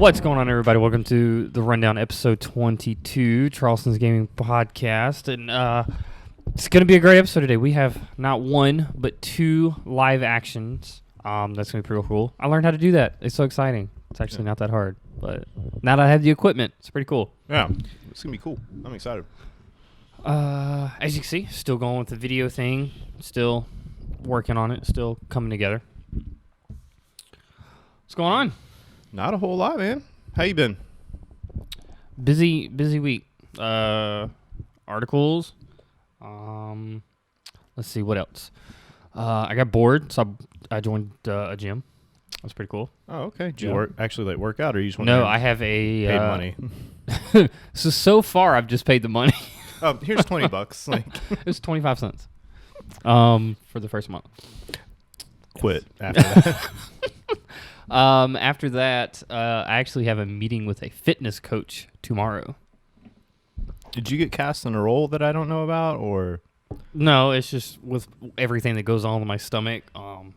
What's going on, everybody? Welcome to the Rundown, episode 22, Charleston's Gaming Podcast. And it's going to be a great episode today. We have not one, but two live actions. That's going to be pretty cool. I learned how to do that. It's so exciting. It's actually not that hard. But now that I have the equipment, it's pretty cool. Yeah, it's going to be cool. I'm excited. As you can see, still going with the video thing. Still working on it. Still coming together. What's going on? Not a whole lot, man. How you been? Busy week. Articles. Let's see, what else? I got bored, so I joined a gym. That's pretty cool. Oh, okay. Did you actually work out, or you just want No, I have a... paid money? So far, I've just paid the money. Oh, here's $20. Like, it's 25 cents for the first month. Quit after that. After that, I actually have a meeting with a fitness coach tomorrow. Did you get cast in a role that I don't know about, or? No, it's just with everything that goes on with my stomach.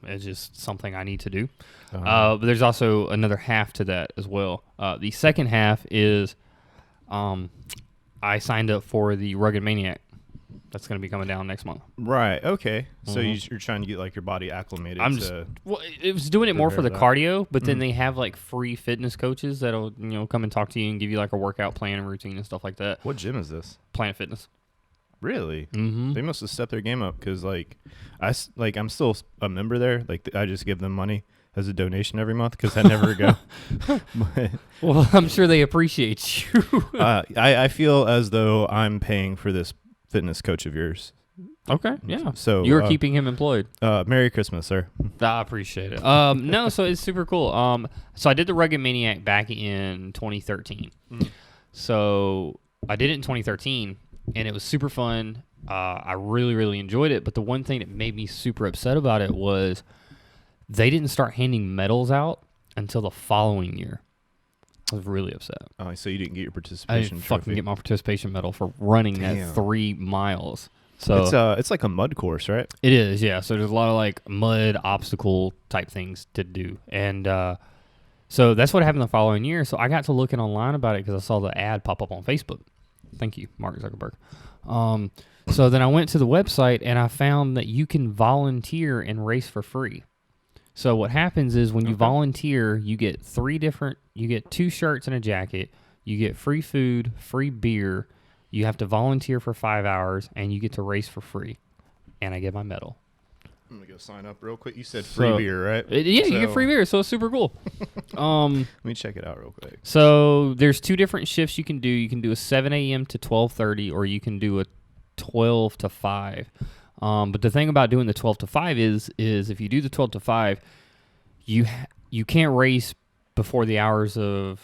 It's just something I need to do. But there's also another half to that as well. The second half is I signed up for the Rugged Maniac. That's going to be coming down next month. Right. Okay. So you're trying to get like your body acclimated. It was doing it more for the cardio, but then they have like free fitness coaches that'll come and talk to you and give you like a workout plan and routine and stuff like that. What gym is this? Planet Fitness. Really? Mm-hmm. They must have stepped their game up because I'm still a member there. Like I just give them money as a donation every month because I never go. But, well, I'm sure they appreciate you. I feel as though I'm paying for this fitness coach of yours. Okay, yeah. So you're keeping him employed. Merry Christmas, sir. I appreciate it. No, so it's super cool. So I did the Rugged Maniac back in 2013. So I did it in 2013, and it was super fun. I really, really enjoyed it. But the one thing that made me super upset about it was they didn't start handing medals out until the following year. I was really upset. Oh, so you didn't get your participation I didn't fucking get my participation medal for running that 3 miles. So it's like a mud course, right? It is, yeah. So there's a lot of like mud obstacle type things to do, and so that's what happened the following year. So I got to looking online about it because I saw the ad pop up on Facebook. Thank you, Mark Zuckerberg. So then I went to the website and I found that you can volunteer and race for free. So what happens is when you volunteer, you get 2 shirts and a jacket, you get free food, free beer, you have to volunteer for 5 hours, and you get to race for free. And I get my medal. I'm going to go sign up real quick. You said free beer, right? You get free beer, so it's super cool. Let me check it out real quick. So there's 2 different shifts you can do. You can do a 7 a.m. to 12:30, or you can do a 12 to 5. But the thing about doing the 12 to 5 is if you do the 12 to 5, you can't race before the hours of...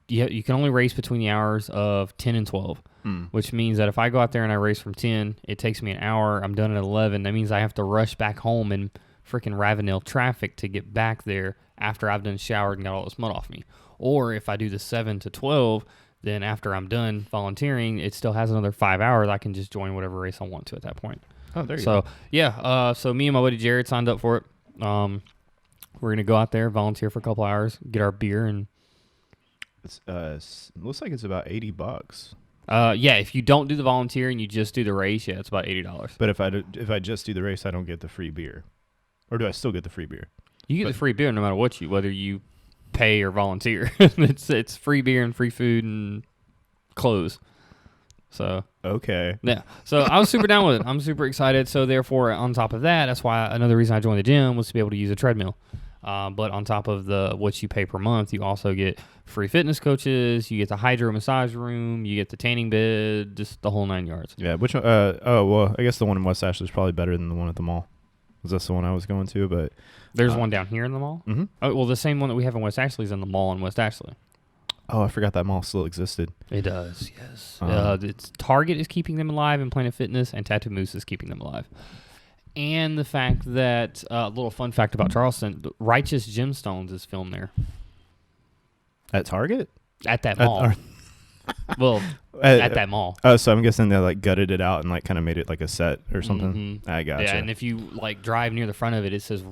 You can only race between the hours of 10 and 12, which means that if I go out there and I race from 10, it takes me an hour. I'm done at 11. That means I have to rush back home in freaking Ravenel traffic to get back there after I've done showered and got all this mud off me. Or if I do the 7 to 12, then after I'm done volunteering, it still has another 5 hours. I can just join whatever race I want to at that point. Oh, there you go. So, yeah. So me and my buddy Jared signed up for it. We're going to go out there, volunteer for a couple hours, get our beer, and... It looks like it's about $80. Yeah, if you don't do the volunteer and you just do the race, yeah, it's about $80. But if I just do the race, I don't get the free beer, or do I still get the free beer? You get the free beer no matter whether you pay or volunteer. It's free beer and free food and clothes. So okay, yeah. So I was super down with it. I'm super excited. So therefore, on top of that, that's why another reason I joined the gym was to be able to use a treadmill. But on top of what you pay per month, you also get free fitness coaches, you get the hydro massage room, you get the tanning bed, just the whole 9 yards. Yeah, which one? Well, I guess the one in West Ashley is probably better than the one at the mall. Was that the one I was going to? But there's one down here in the mall? Mm-hmm. Oh, well, the same one that we have in West Ashley is in the mall in West Ashley. Oh, I forgot that mall still existed. It does, yes. It's Target is keeping them alive, and Planet Fitness and Tattoo Moose is keeping them alive. And the fact that, a little fun fact about Charleston, Righteous Gemstones is filmed there. At Target? At that mall. Well, at that mall. Oh, so I'm guessing they like gutted it out and like kind of made it like a set or something. Mm-hmm. I gotcha. Yeah, and if you like drive near the front of it, it says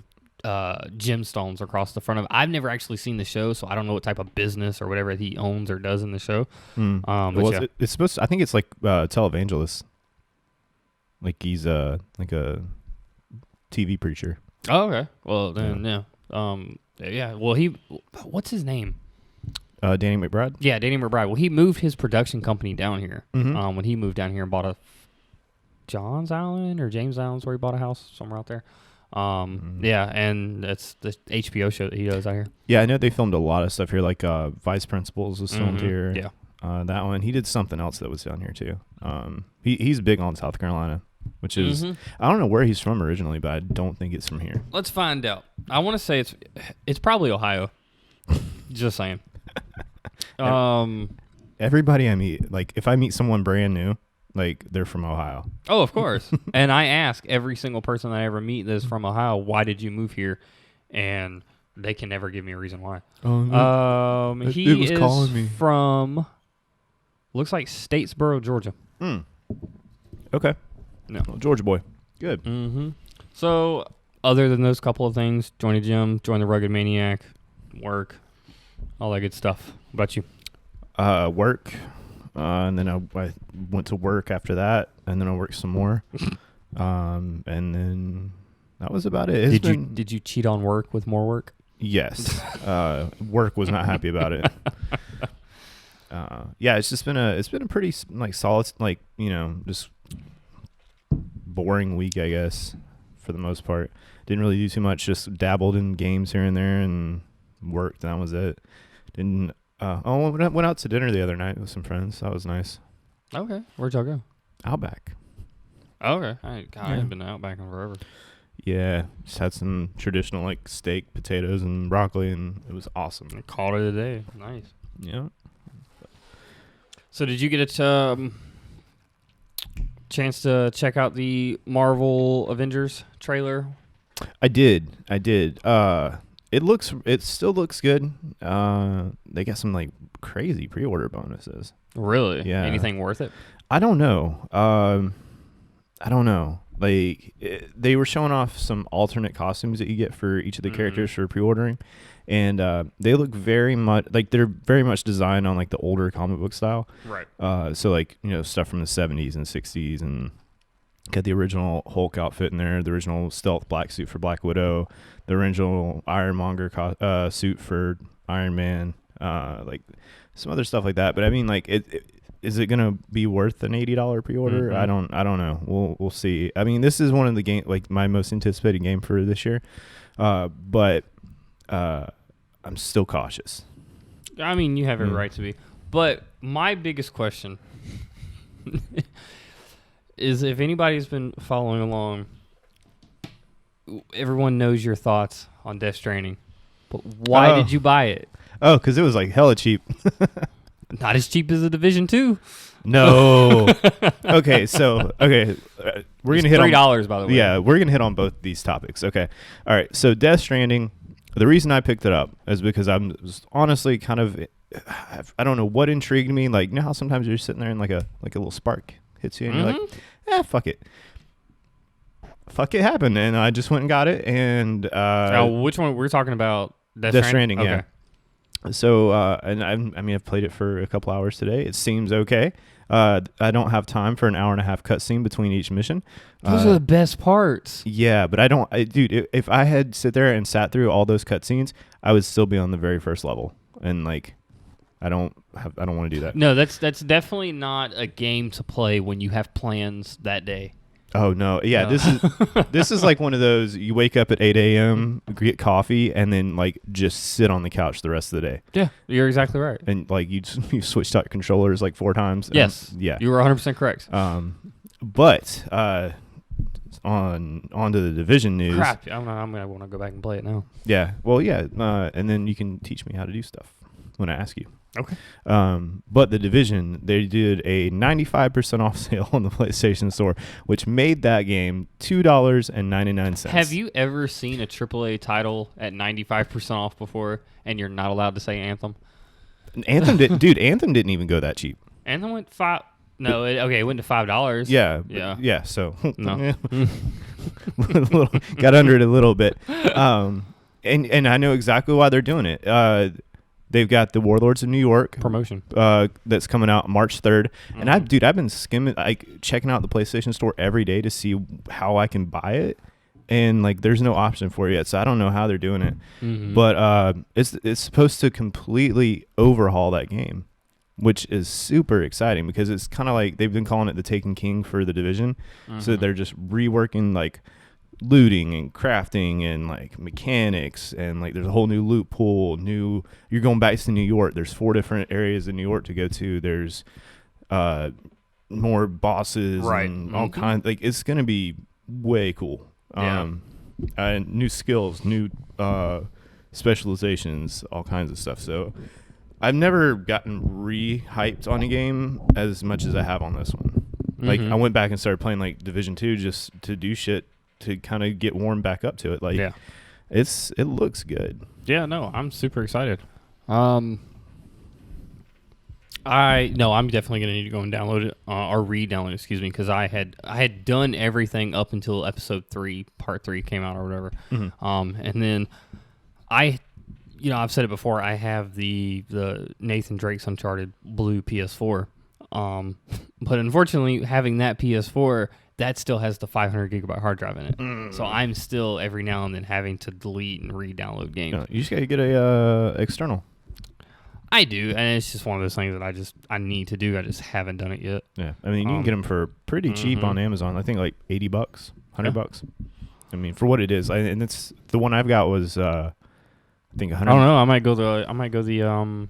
gemstones across the front of it. I've never actually seen the show, so I don't know what type of business or whatever he owns or does in the show. It's supposed to, I think it's like televangelist. Like he's like a TV preacher. Oh, okay. Well, then, yeah. Well, what's his name? Danny McBride? Yeah, Danny McBride. Well, he moved his production company down here. Mm-hmm. When he moved down here and bought a Johns Island or James Island's where he bought a house somewhere out there. Yeah, and that's the HBO show that he does out here. Yeah, I know they filmed a lot of stuff here, like Vice Principals was filmed here. Yeah. That one. He did something else that was down here too. He's big on South Carolina, which is I don't know where he's from originally, but I don't think it's from here. Let's find out. I want to say it's probably Ohio. Just saying. Everybody I meet, like if I meet someone brand new, like they're from Ohio. Oh, of course. And I ask every single person I ever meet that's from Ohio, why did you move here? And they can never give me a reason why. He was is calling me from, looks like Statesboro, Georgia. Okay. No. Well, Georgia boy. Good. So, other than those couple of things, join a gym, join the Rugged Maniac, work, all that good stuff. What about you? Work. And then I went to work after that, and then I worked some more. And then that was about it. Did you cheat on work with more work? Yes. Work was not happy about it. Yeah, it's been a pretty like solid, like, just boring week, I guess, for the most part. Didn't really do too much, just dabbled in games here and there and worked, and that was it. Didn't went out to dinner the other night with some friends. That was nice. Okay. Where'd y'all go? Outback. Okay. I haven't been to Outback in forever. Yeah, just had some traditional like steak, potatoes, and broccoli, and it was awesome. I called it a day. Nice. Yeah. So did you get a chance to check out the Marvel Avengers trailer? I did. It still looks good. They got some like crazy pre-order bonuses. Really? Yeah. Anything worth it? I don't know. Like they were showing off some alternate costumes that you get for each of the characters for pre-ordering, and they look very much like they're very much designed on like the older comic book style. Right. So like stuff from the 70s and 60s, and got the original Hulk outfit in there, the original stealth black suit for Black Widow, the original Ironmonger suit for Iron Man, like some other stuff like that. But I mean, like, is it gonna be worth an $80 pre-order? I don't know. We'll see. I mean, this is one of the game, like my most anticipated game for this year, but I'm still cautious. I mean, you have every right to be. But my biggest question is, if anybody's been following along, everyone knows your thoughts on Death Stranding. But why did you buy it? Oh, because it was like hella cheap. Not as cheap as the Division 2. No. We're gonna hit $3, by the way. Yeah, we're gonna hit on both these topics. Okay. All right. So Death Stranding. The reason I picked it up is because I was honestly kind of, I don't know what intrigued me. Like, how sometimes you're sitting there and like a little spark hits you and you're like, fuck it. Fuck it happened, and I just went and got it. And which one we're talking about? Death Stranding, okay. Yeah. So, and I've played it for a couple hours today. It seems okay. I don't have time for an hour and a half cutscene between each mission. Those are the best parts. Yeah, but dude, if I had sit there and sat through all those cutscenes, I would still be on the very first level. And like, I don't want to do that. No, that's definitely not a game to play when you have plans that day. Oh no. Yeah, no. This is like one of those, you wake up at 8 a.m., get coffee, and then like just sit on the couch the rest of the day. Yeah, you're exactly right. And like you switched out controllers like 4 times. Yes. Yeah. You were 100% correct. But on to the Division news. Crap, I'm gonna want to go back and play it now. Yeah. Well, yeah. And then you can teach me how to do stuff when I ask you. Okay. But the Division, they did a 95% off sale on the PlayStation Store, which made that game $2.99. Have you ever seen a AAA title at 95% off before, and you're not allowed to say Anthem? Anthem didn't even go that cheap. Anthem went $5. No, it went to $5. Yeah. Yeah. Yeah. So no. got under it a little bit. And I know exactly why they're doing it. They've got the Warlords of New York promotion that's coming out March 3rd. And I've been skimming, checking out the PlayStation Store every day to see how I can buy it. And like, there's no option for it yet, so I don't know how they're doing it. But it's supposed to completely overhaul that game, which is super exciting because it's kind of like they've been calling it the Taken King for the Division. So they're just reworking like looting and crafting and like mechanics, and like there's a whole new loot pool. You're going back to New York. There's 4 different areas in New York to go to. There's more bosses and all kinds. Like, it's gonna be way cool. New skills, new specializations, all kinds of stuff. So I've never gotten re-hyped on a game as much as I have on this one. Like, I went back and started playing like Division 2 just to do shit to kind of get warmed back up to it. Like, it looks good. Yeah, no, I'm super excited. I'm definitely gonna need to go and download it or re-download it, excuse me, because I had done everything up until episode 3, part 3 came out or whatever. And then I've said it before, I have the Nathan Drake's Uncharted Blue PS4. But unfortunately, having that PS4, that still has the 500 gigabyte hard drive in it. So I'm still every now and then having to delete and re-download games. No, you just gotta get a external. I do, and it's just one of those things that I need to do. I just haven't done it yet. Yeah, I mean, you can get them for pretty cheap on Amazon. I think like $80, $100. I mean, for what it is, and it's the one I've got was I think 100. I don't know. I might go the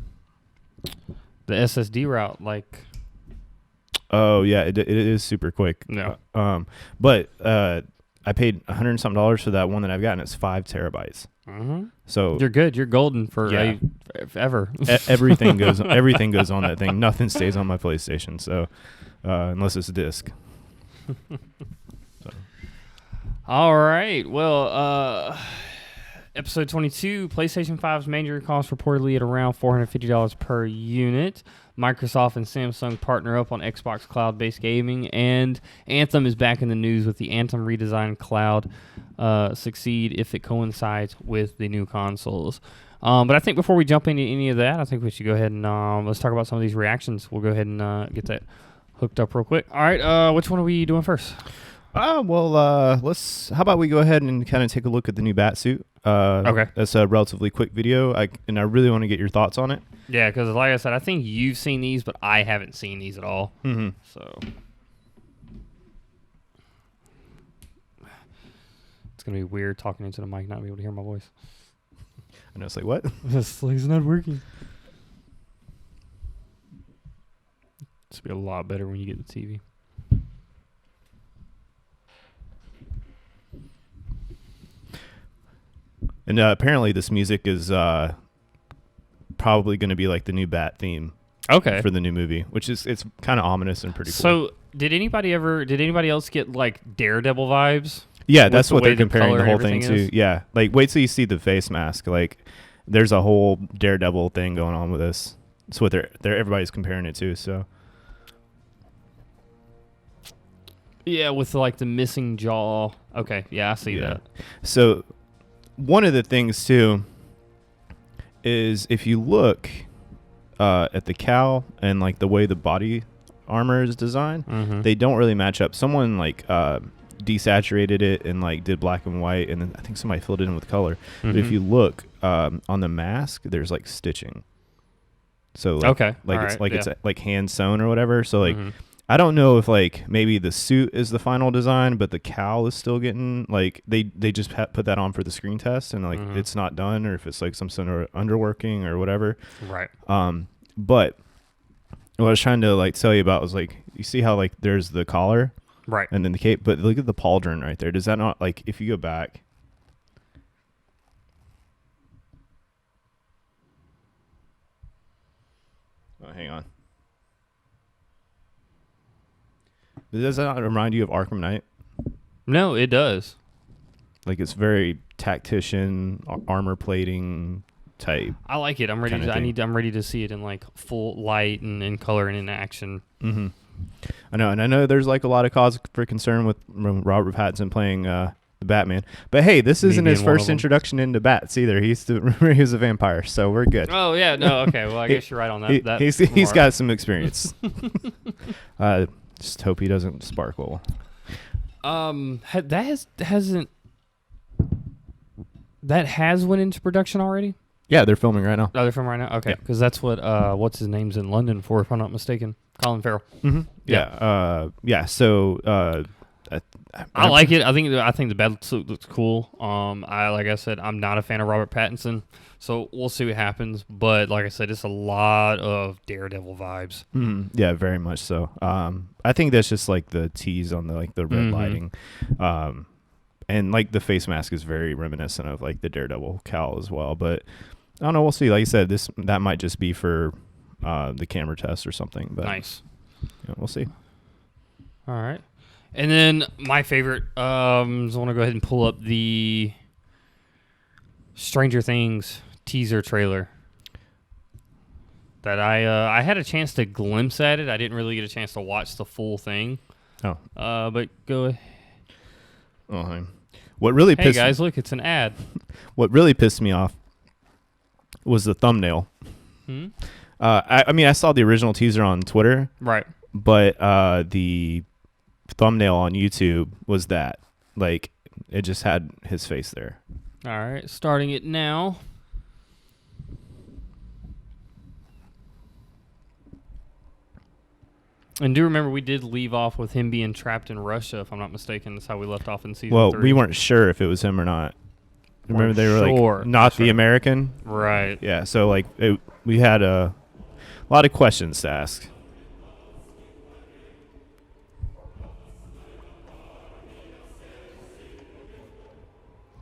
SSD route. Like, oh yeah, it is super quick. Yeah. But I paid $100 and something for that one that I've got, and it's 5 terabytes. So you're good. You're golden for ever. Everything goes on that thing. Nothing stays on my PlayStation. So unless it's a disc. So. All right. Well, episode 22, PlayStation 5's major cost reportedly at around $450 per unit. Microsoft and Samsung partner up on Xbox cloud-based gaming, and Anthem is back in the news with the Anthem redesign cloud succeed if it coincides with the new consoles. But I think before we jump into any of that, I think we should go ahead and let's talk about some of these reactions. We'll go ahead and get that hooked up real quick. All right, which one are we doing first? How about we go ahead and kind of take a look at the new Batsuit. Okay. That's a relatively quick video, and I really want to get your thoughts on it. Yeah, because like I said, I think you've seen these, but I haven't seen these at all. So it's going to be weird talking into the mic, not be able to hear my voice. I know, it's like, what? It's not working. It's be a lot better when you get the TV. And apparently this music is probably going to be like the new Bat theme. Okay. For the new movie, which it's kind of ominous and pretty cool. So did anybody else get like Daredevil vibes? Yeah, that's what they're comparing the whole thing to. Yeah. Like, wait till you see the face mask. Like, there's a whole Daredevil thing going on with this. That's what everybody's comparing it to, so. Yeah, with like the missing jaw. Okay, yeah, I see that. So one of the things too is if you look at the cowl and like the way the body armor is designed, they don't really match up. Someone like desaturated it and like did black and white, and then I think somebody filled it in with color. But if you look on the mask, there's like stitching. So like, it's like hand sewn or whatever. So like I don't know if like maybe the suit is the final design, but the cowl is still getting like they just put that on for the screen test, and like it's not done, or if it's like some sort of underworking or whatever. Right. But what I was trying to like tell you about was like, you see how like there's the collar, right, and then the cape, but look at the pauldron right there. Does that not, like, if you go back? Oh, hang on. Does that not remind you of Arkham Knight? No, it does. Like, it's very tactician, armor plating type. I like it. I'm ready to see it in like full light and in color and in action. I know, and I know there's like a lot of cause for concern with Robert Pattinson playing the Batman. But hey, this isn't his first introduction into bats either. He was a vampire, so we're good. Oh yeah, no, okay. Well, I guess you're right on that. He's got some experience. Just hope he doesn't sparkle. That has went into production already? Yeah, they're filming right now. Oh, they're filming right now? Okay. Because that's what, what's his name's in London for, if I'm not mistaken. Colin Farrell. Mm-hmm. Yeah. So, I like it. I think the Bat Suit looks cool. Like I said, I'm not a fan of Robert Pattinson, so we'll see what happens. But like I said, it's a lot of Daredevil vibes. Yeah, very much so. I think that's just like the tease on the red lighting. And like the face mask is very reminiscent of like the Daredevil cowl as well. But I don't know. We'll see. Like you said, that might just be for the camera test or something. But nice. Yeah, we'll see. All right. And then my favorite, I want to go ahead and pull up the Stranger Things teaser trailer. That I had a chance to glimpse at it. I didn't really get a chance to watch the full thing. Oh. But go ahead. Oh, hi. What really hey guys, look, it's an ad. What really pissed me off was the thumbnail. I mean, I saw the original teaser on Twitter, right? But the thumbnail on YouTube was that, like, it just had his face there. All right, starting it now. And do remember, we did leave off with him being trapped in Russia, if I'm not mistaken. That's how we left off in season 3. Well, we weren't sure if it was him or not. Remember, they were like, not the American? Right. Yeah, so, like, we had a lot of questions to ask.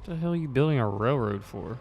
What the hell are you building a railroad for?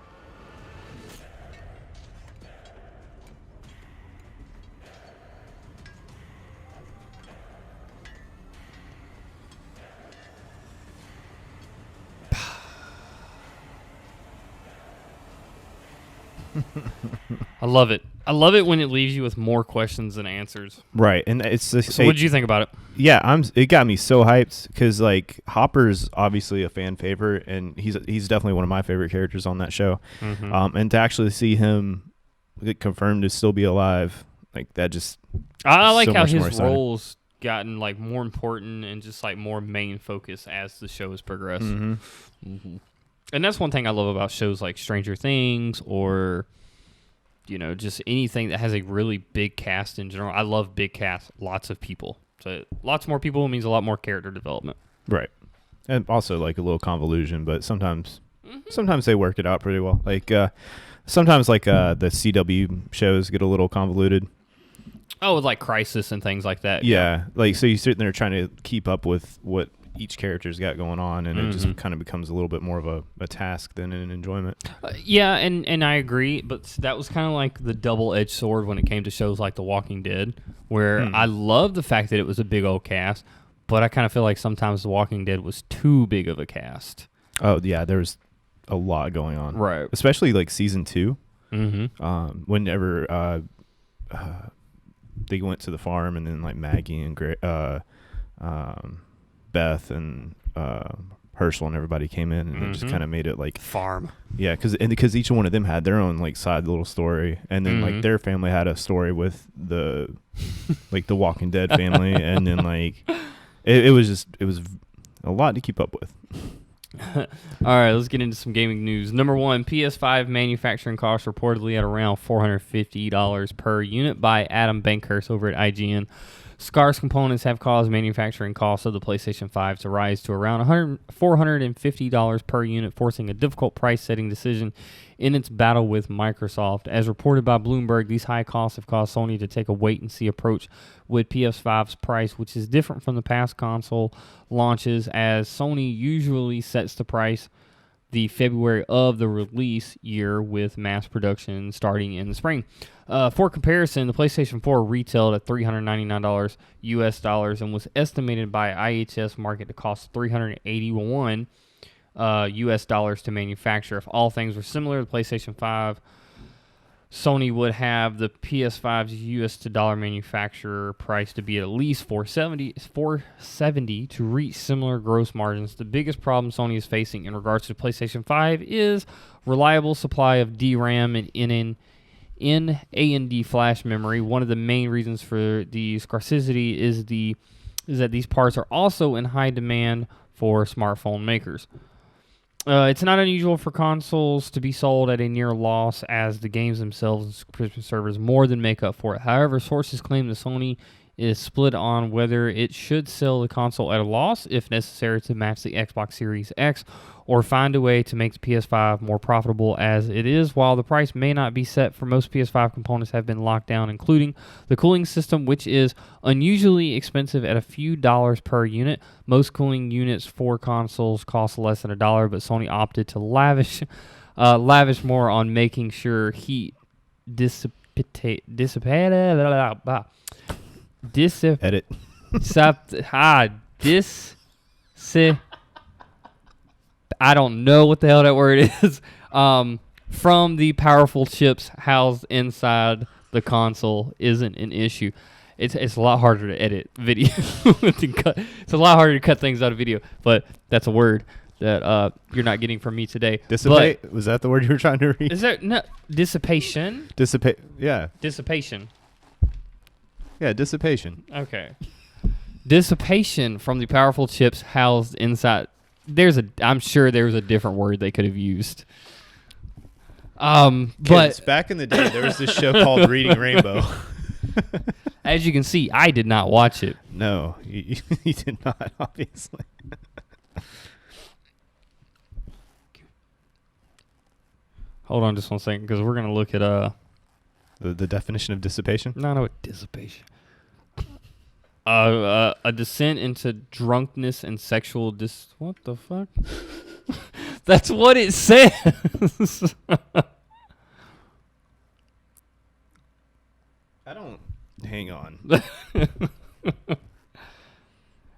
I love it. I love it when it leaves you with more questions than answers. Right, and it's just, so. What did you think about it? Yeah, it got me so hyped because like Hopper's obviously a fan favorite, and he's definitely one of my favorite characters on that show. Mm-hmm. And to actually see him get confirmed to still be alive, like that just. I like how his role's gotten like more important and just like more main focus as the show has progressed. Mm-hmm. Mm-hmm. And that's one thing I love about shows like Stranger Things or, you know, just anything that has a really big cast in general. I love big cast, lots of people. So lots more people means a lot more character development. Right. And also like a little convolution, but sometimes they work it out pretty well. Like sometimes like the CW shows get a little convoluted. Oh, with like Crisis and things like that. Yeah. Like so you sit there trying to keep up with what each character's got going on, and it just kind of becomes a little bit more of a task than an enjoyment. Yeah, and I agree, but that was kind of like the double-edged sword when it came to shows like The Walking Dead, where I love the fact that it was a big old cast, but I kind of feel like sometimes The Walking Dead was too big of a cast. Oh, yeah, there was a lot going on. Right. Especially like season 2, whenever they went to the farm, and then like Maggie and Beth and Herschel and everybody came in, and it just kind of made it like farm. Yeah, because each one of them had their own like side little story, and then like their family had a story with the like the Walking Dead family, and then like it was a lot to keep up with. All right, let's get into some gaming news. Number 1, PS5 manufacturing costs reportedly at around $450 per unit by Adam Bankhurst over at IGN. Scarce components have caused manufacturing costs of the PlayStation 5 to rise to around $450 per unit, forcing a difficult price-setting decision in its battle with Microsoft. As reported by Bloomberg, these high costs have caused Sony to take a wait-and-see approach with PS5's price, which is different from the past console launches, as Sony usually sets the price the February of the release year, with mass production starting in the spring. For comparison, the PlayStation 4 retailed at $399 US dollars and was estimated by IHS Markit to cost $381 US dollars to manufacture. If all things were similar, the PlayStation 5 Sony would have the PS5's US to dollar manufacturer price to be at least $470 to reach similar gross margins. The biggest problem Sony is facing in regards to PlayStation 5 is reliable supply of DRAM and in AMD flash memory. One of the main reasons for the scarcity is that these parts are also in high demand for smartphone makers. It's not unusual for consoles to be sold at a near loss, as the games themselves and subscription servers more than make up for it. However, sources claim that Sony is split on whether it should sell the console at a loss if necessary to match the Xbox Series X, or find a way to make the PS5 more profitable as it is. While the price may not be set, for most PS5 components have been locked down, including the cooling system, which is unusually expensive at a few dollars per unit. Most cooling units for consoles cost less than $1, but Sony opted to lavish more on making sure heat dissipate. Edit. I don't know what the hell that word is. From the powerful chips housed inside the console isn't an issue. It's a lot harder to edit video. It's a lot harder to cut things out of video, but that's a word that you're not getting from me today. Dissipate? Was that the word you were trying to read? Is there no dissipation? Dissipate. Yeah. Dissipation. Yeah, dissipation. Okay. Dissipation from the powerful chips housed inside. I'm sure there was a different word they could have used. But back in the day, there was this show called Reading Rainbow. As you can see, I did not watch it. No, you did not, obviously. Hold on just one second, because we're going to look at the definition of dissipation. No, dissipation. A descent into drunkenness and sexual what the fuck? That's what it says. I don't. Hang on.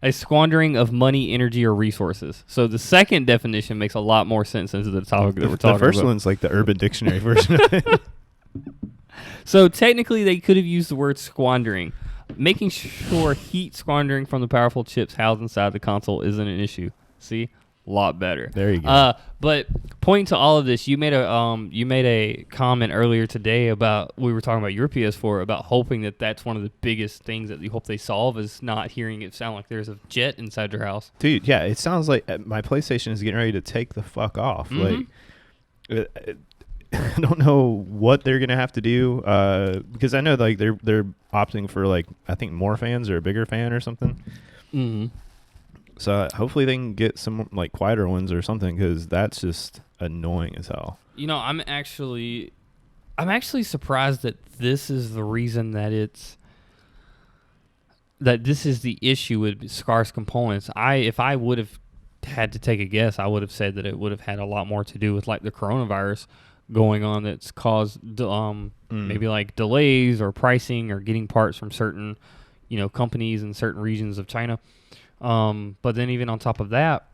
A squandering of money, energy, or resources. So the second definition makes a lot more sense into the topic that we're talking about. The first one's like the Urban Dictionary version of it. So technically, they could have used the word squandering. Making sure heat squandering from the powerful chips housed inside the console isn't an issue. See? A lot better. There you go. But pointing to all of this, you made a comment earlier today about, we were talking about your PS4, about hoping that that's one of the biggest things that you hope they solve, is not hearing it sound like there's a jet inside your house. Dude, yeah, it sounds like my PlayStation is getting ready to take the fuck off. Mm-hmm. Like, I don't know what they're gonna have to do, because I know like they're opting for, like, I think more fans or a bigger fan or something. Mm-hmm. So hopefully they can get some like quieter ones or something, because that's just annoying as hell. You know, I'm actually surprised that this is the reason that this is the issue with scarce components. If I would have had to take a guess, I would have said that it would have had a lot more to do with like the coronavirus going on that's caused maybe like delays or pricing or getting parts from certain, companies in certain regions of China. But then even on top of that,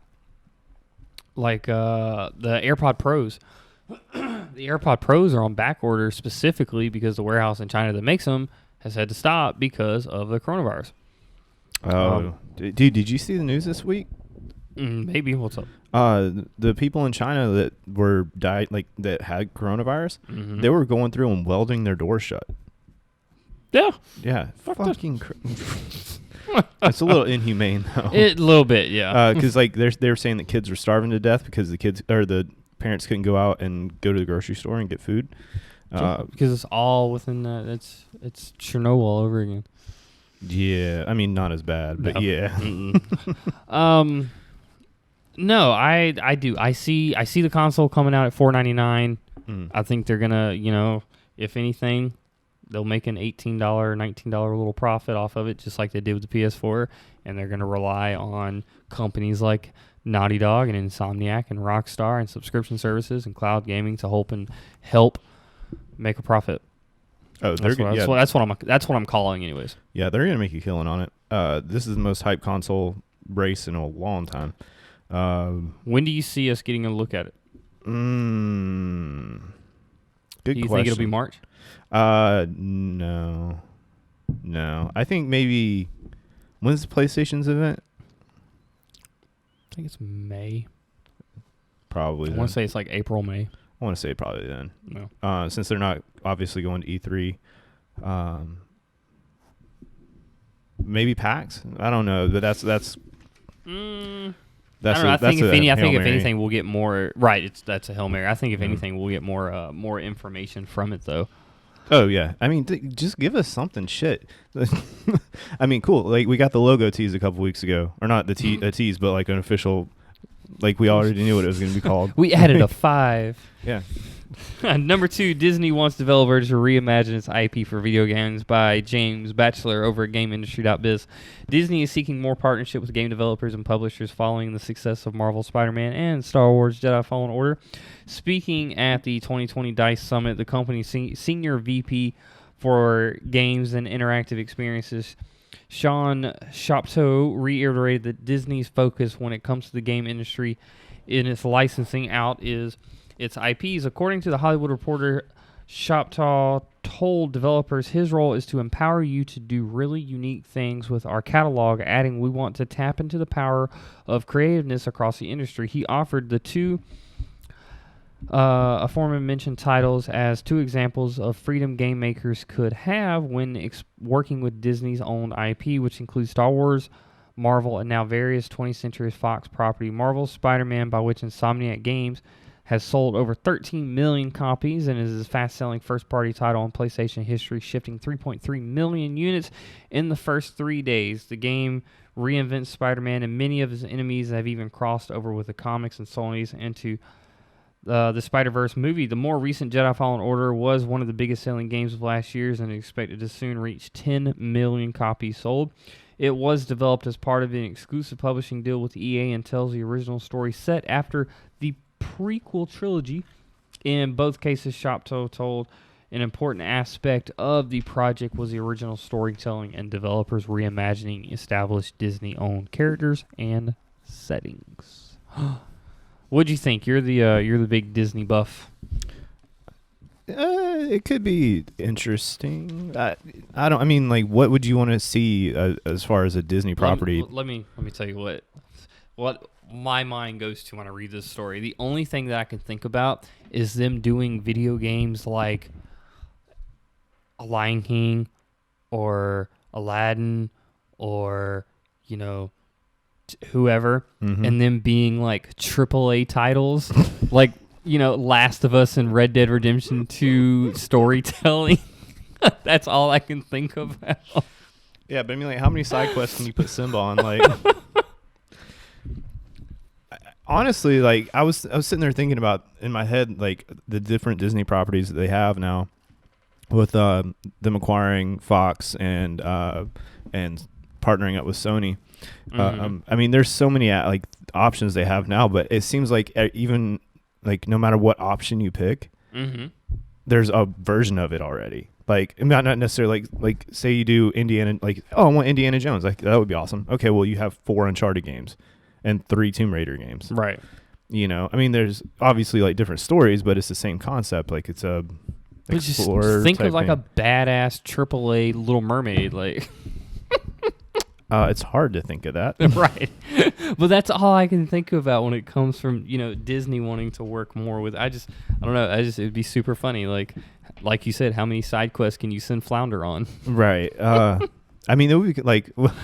like the AirPod Pros, the AirPod Pros are on back order specifically because the warehouse in China that makes them has had to stop because of the coronavirus. Oh, dude, did you see the news this week? Maybe. What's up? The people in China that that had coronavirus, mm-hmm. they were going through and welding their doors shut. Yeah. Fucking it's a little inhumane though. A little bit, yeah. Because like they were saying that kids were starving to death because the parents couldn't go out and go to the grocery store and get food. Because it's all within that. It's Chernobyl all over again. Yeah, I mean not as bad, but yeah. No, I do. I see the console coming out at $499. I think they're gonna, if anything, they'll make an $18, $19 little profit off of it, just like they did with the PS4, and they're gonna rely on companies like Naughty Dog and Insomniac and Rockstar and subscription services and cloud gaming to help make a profit. Oh, that's what I'm calling, anyways. Yeah, they're gonna make a killing on it. This is the most hyped console race in a long time. When do you see us getting a look at it? Good Do you question. think it'll be March? No. I think maybe when's the PlayStation's event? I think it's May. Probably. I want to say it's like April, May. I want to say probably then. No. Since they're not obviously going to E3. Maybe PAX. I don't know, but that's. I don't know. I think if anything, we'll get more. Right, that's a Hail Mary. I think if anything, we'll get more information from it, though. Oh yeah, I mean, just give us something. Shit. I mean, cool. Like we got the logo tease a couple weeks ago, or not the tease, but like an official. Like we already knew what it was going to be called. We added a 5. Yeah. Number 2, Disney wants developers to reimagine its IP for video games by James Batchelor over at GameIndustry.biz. Disney is seeking more partnership with game developers and publishers following the success of Marvel Spider-Man and Star Wars Jedi Fallen Order. Speaking at the 2020 DICE Summit, the company's senior VP for Games and Interactive Experiences, Sean Shopto, reiterated that Disney's focus when it comes to the game industry in its licensing out is its IPs. According to The Hollywood Reporter, Shoptaw told developers his role is to empower you to do really unique things with our catalog, adding, "We want to tap into the power of creativeness across the industry." He offered the two aforementioned titles as 2 examples of freedom game makers could have when working with Disney's owned IP, which includes Star Wars, Marvel, and now various 20th Century Fox property. Marvel's Spider-Man, by which Insomniac Games has sold over 13 million copies and is the fast-selling first-party title in PlayStation history, shifting 3.3 million units in the first 3 days. The game reinvents Spider-Man, and many of his enemies have even crossed over with the comics and Sony's into the Spider-Verse movie. The more recent Jedi Fallen Order was one of the biggest selling games of last year's and is expected to soon reach 10 million copies sold. It was developed as part of an exclusive publishing deal with EA and tells the original story set after the prequel trilogy. In both cases, Shopto told an important aspect of the project was the original storytelling and developers reimagining established Disney-owned characters and settings. What'd you think? You're the big Disney buff. It could be interesting. I don't. I mean, like, what would you want to see as far as a Disney property? Let me tell you what my mind goes to when I read this story. The only thing that I can think about is them doing video games like a Lion King or Aladdin or whoever, and them being like AAA titles, like Last of Us and Red Dead Redemption 2 storytelling. That's all I can think about. Yeah, but I mean, like, how many side quests can you put Simba on? Like, honestly, like, I was sitting there thinking about in my head, like, the different Disney properties that they have now, with them acquiring Fox and partnering up with Sony. I mean, there's so many like options they have now, but it seems like even like no matter what option you pick, there's a version of it already. Like, not necessarily like say you do Indiana, like, oh, I want Indiana Jones, like that would be awesome. Okay, well, you have 4 Uncharted games and 3 Tomb Raider games, right? I mean, there's obviously like different stories, but it's the same concept. Like, it's a explorer. Just think of like thing. a badass AAA Little Mermaid, like. It's hard to think of that. Right. But that's all I can think about when it comes from, Disney wanting to work more with. I don't know. It'd be super funny. Like you said, how many side quests can you send Flounder on? Right. I mean, we could like, what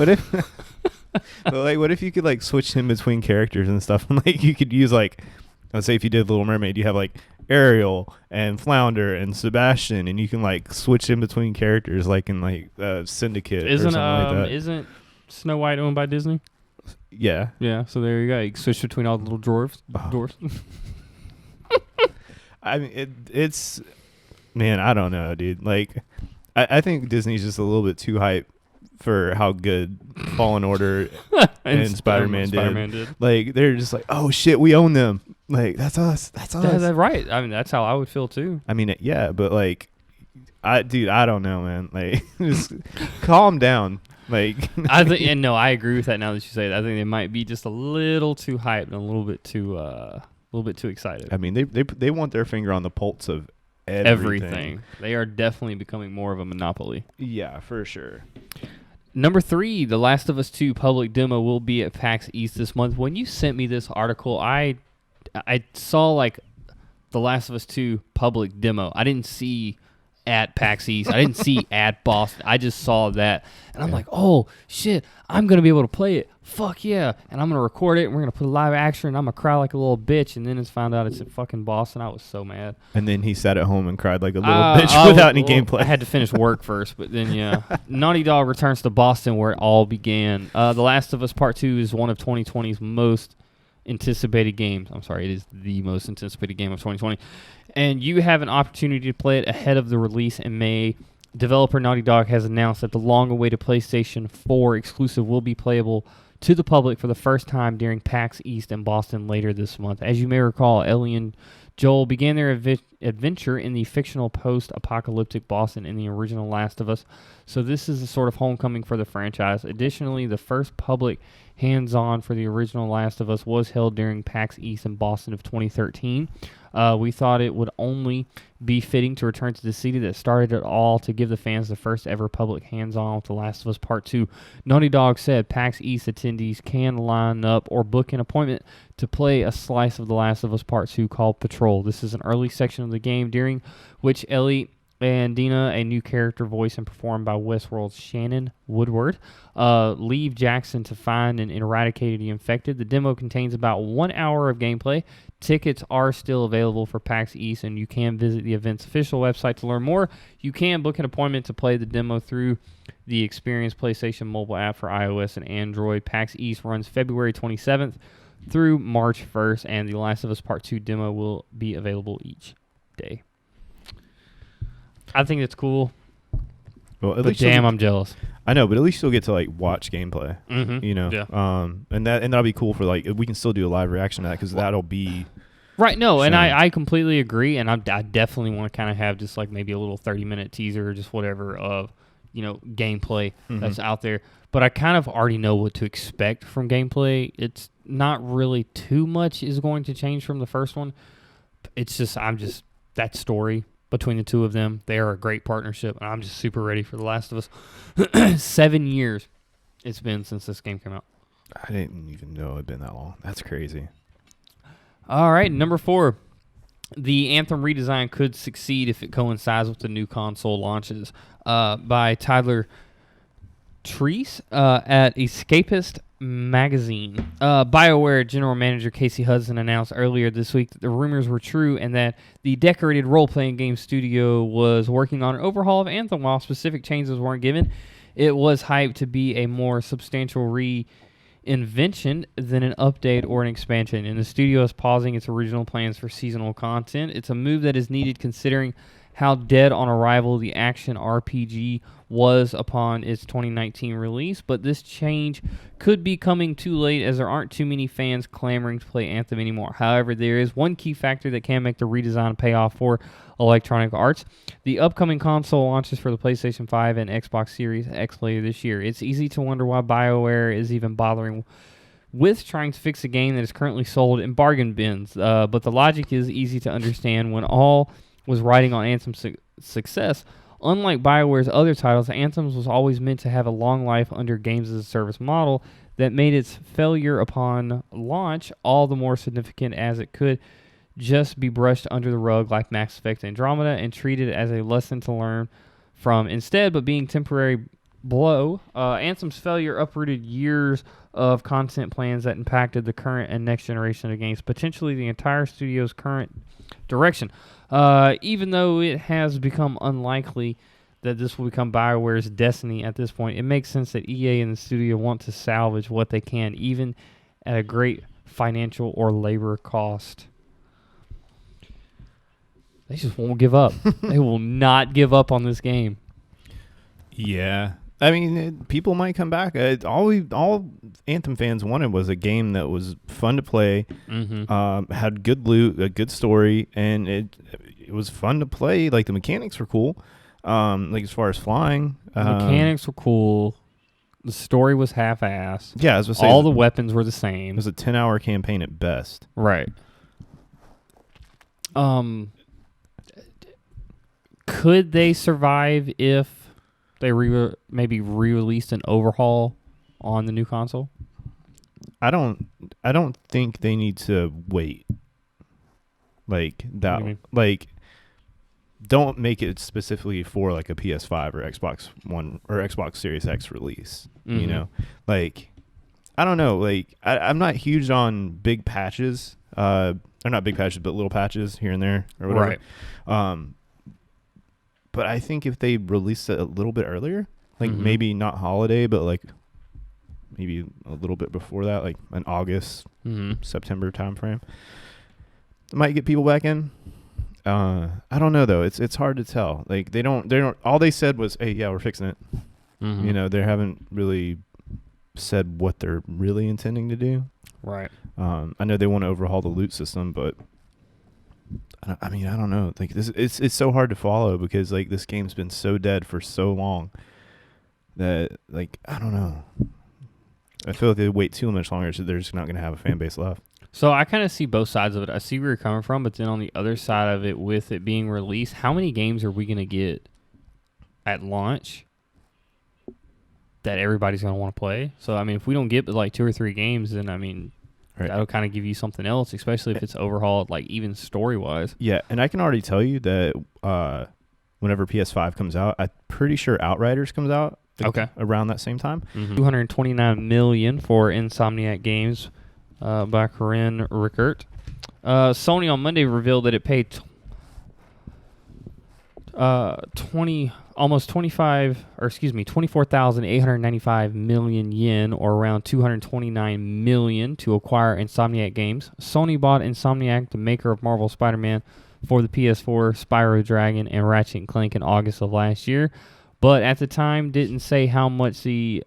if, what if you could like switch in between characters and stuff? And like you could use like, let's say if you did Little Mermaid, you have like Ariel and Flounder and Sebastian, and you can like switch in between characters, like in like Syndicate or something like that. Isn't Snow White owned by Disney? Yeah. Yeah. So there you go. You can switch between all the little dwarves. I mean, it's man, I don't know, dude. Like, I think Disney's just a little bit too hype for how good Fallen Order and Spider-Man did. Like, they're just like, oh shit, we own them. Like, that's us. That's us. That's right. I mean, that's how I would feel too. I mean, yeah, but like, I don't know, man. Like, just calm down. Like, I think, and no, I agree with that. Now that you say that, I think they might be just a little too hyped and a little bit too little bit too excited. I mean, they want their finger on the pulse of Everything. They are definitely becoming more of a monopoly. Yeah, for sure. Number 3, The Last of Us 2 public demo will be at PAX East this month. When you sent me this article, I saw like The Last of Us 2 public demo. I didn't see at PAX East. I didn't see at Boston. I just saw that. And I'm like, oh, shit, I'm going to be able to play it. Fuck yeah. And I'm going to record it, and we're going to put live action, and I'm going to cry like a little bitch. And then it's found out it's at fucking Boston. I was so mad. And then he sat at home and cried like a little bitch without any gameplay. I had to finish work first, but then, yeah. Naughty Dog returns to Boston where it all began. The Last of Us Part 2 is one of 2020's most anticipated games. I'm sorry, it is the most anticipated game of 2020. And you have an opportunity to play it ahead of the release in May. Developer Naughty Dog has announced that the long-awaited PlayStation 4 exclusive will be playable to the public for the first time during PAX East in Boston later this month. As you may recall, Ellie and Joel began their adventure in the fictional post-apocalyptic Boston in the original Last of Us, so this is a sort of homecoming for the franchise. Additionally, the first public hands-on for the original Last of Us was held during PAX East in Boston of 2013. We thought it would only be fitting to return to the city that started it all to give the fans the first ever public hands-on with The Last of Us Part 2. Naughty Dog said PAX East attendees can line up or book an appointment to play a slice of The Last of Us Part 2 called Patrol. This is an early section of the game during which Ellie and Dina, a new character voiced and performed by Westworld's Shannon Woodward, leave Jackson to find and eradicate the infected. The demo contains about 1 hour of gameplay. Tickets are still available for PAX East, and you can visit the event's official website to learn more. You can book an appointment to play the demo through the Experience PlayStation mobile app for iOS and Android. PAX East runs February 27th through March 1st, and The Last of Us Part 2 demo will be available each day. I think it's cool. Well, but damn, I'm jealous. I know, but at least you'll get to like watch gameplay. Mm-hmm. You know, yeah. And that'll be cool for like we can still do a live reaction to that because that'll be right. No, shown. And I completely agree, and I definitely want to kind of have just like maybe a little 30-minute teaser or just whatever of gameplay that's out there. But I kind of already know what to expect from gameplay. It's not really too much is going to change from the first one. It's just that story between the two of them. They are a great partnership, and I'm just super ready for The Last of Us. 7 years it's been since this game came out. I didn't even know it had been that long. That's crazy. All right, number 4. The Anthem redesign could succeed if it coincides with the new console launches. By Tyler Treese at Escapist Magazine. BioWare General Manager Casey Hudson announced earlier this week that the rumors were true and that the decorated role-playing game studio was working on an overhaul of Anthem while specific changes weren't given. It was hyped to be a more substantial reinvention than an update or an expansion, and the studio is pausing its original plans for seasonal content. It's a move that is needed considering how dead on arrival the action RPG was upon its 2019 release, but this change could be coming too late as there aren't too many fans clamoring to play Anthem anymore. However, there is one key factor that can make the redesign pay off for Electronic Arts. The upcoming console launches for the PlayStation 5 and Xbox Series X later this year. It's easy to wonder why BioWare is even bothering with trying to fix a game that is currently sold in bargain bins, but the logic is easy to understand when all was riding on Anthem's success. Unlike BioWare's other titles, Anthem was always meant to have a long life under games as a service model that made its failure upon launch all the more significant as it could just be brushed under the rug like Mass Effect Andromeda and treated as a lesson to learn from instead, but being temporary blow. Anthem's failure uprooted years of content plans that impacted the current and next generation of games, potentially the entire studio's current direction. Even though it has become unlikely that this will become BioWare's destiny at this point, it makes sense that EA and the studio want to salvage what they can, even at a great financial or labor cost. They just won't give up. They will not give up on this game. Yeah. I mean, people might come back. All Anthem fans wanted was a game that was fun to play, had good loot, a good story, and it was fun to play. Like, the mechanics were cool. Like, as far as flying. The mechanics were cool. The story was half-assed. Yeah, I was gonna say, all the weapons were the same. It was a 10-hour campaign at best. Right. Could they survive if they maybe re-released an overhaul on the new console? I don't think they need to wait. Like that. Like, don't make it specifically for like a PS5 or Xbox One or Xbox Series X release. You know, like, I don't know. Like, I'm not huge on big patches. Or not big patches, but little patches here and there or whatever. Right. But I think if they released it a little bit earlier, like maybe not holiday, but like maybe a little bit before that, like an August, September timeframe, it might get people back in. I don't know though. It's hard to tell. Like they don't. All they said was, "Hey, yeah, we're fixing it." You know, they haven't really said what they're really intending to do. Right. I know they want to overhaul the loot system, but I mean, I don't know. Like this, it's so hard to follow because like this game's been so dead for so long that like I don't know. I feel like they wait too much longer, so they're just not going to have a fan base left. So I kind of see both sides of it. I see where you're coming from, but then on the other side of it, with it being released, how many games are we going to get at launch that everybody's going to want to play? So, I mean, if we don't get like 2 or 3 games, then, I mean, that'll kind of give you something else, especially if it's overhauled, like even story-wise. Yeah, and I can already tell you that whenever PS5 comes out, I'm pretty sure Outriders comes out around that same time. $229 million for Insomniac Games by Corinne Rickert. Sony on Monday revealed that it paid almost 24,895 million yen, or around 229 million, to acquire Insomniac Games. Sony bought Insomniac, the maker of Marvel Spider-Man, for the PS4, Spyro Dragon, and Ratchet & Clank in August of last year, but at the time didn't say how much the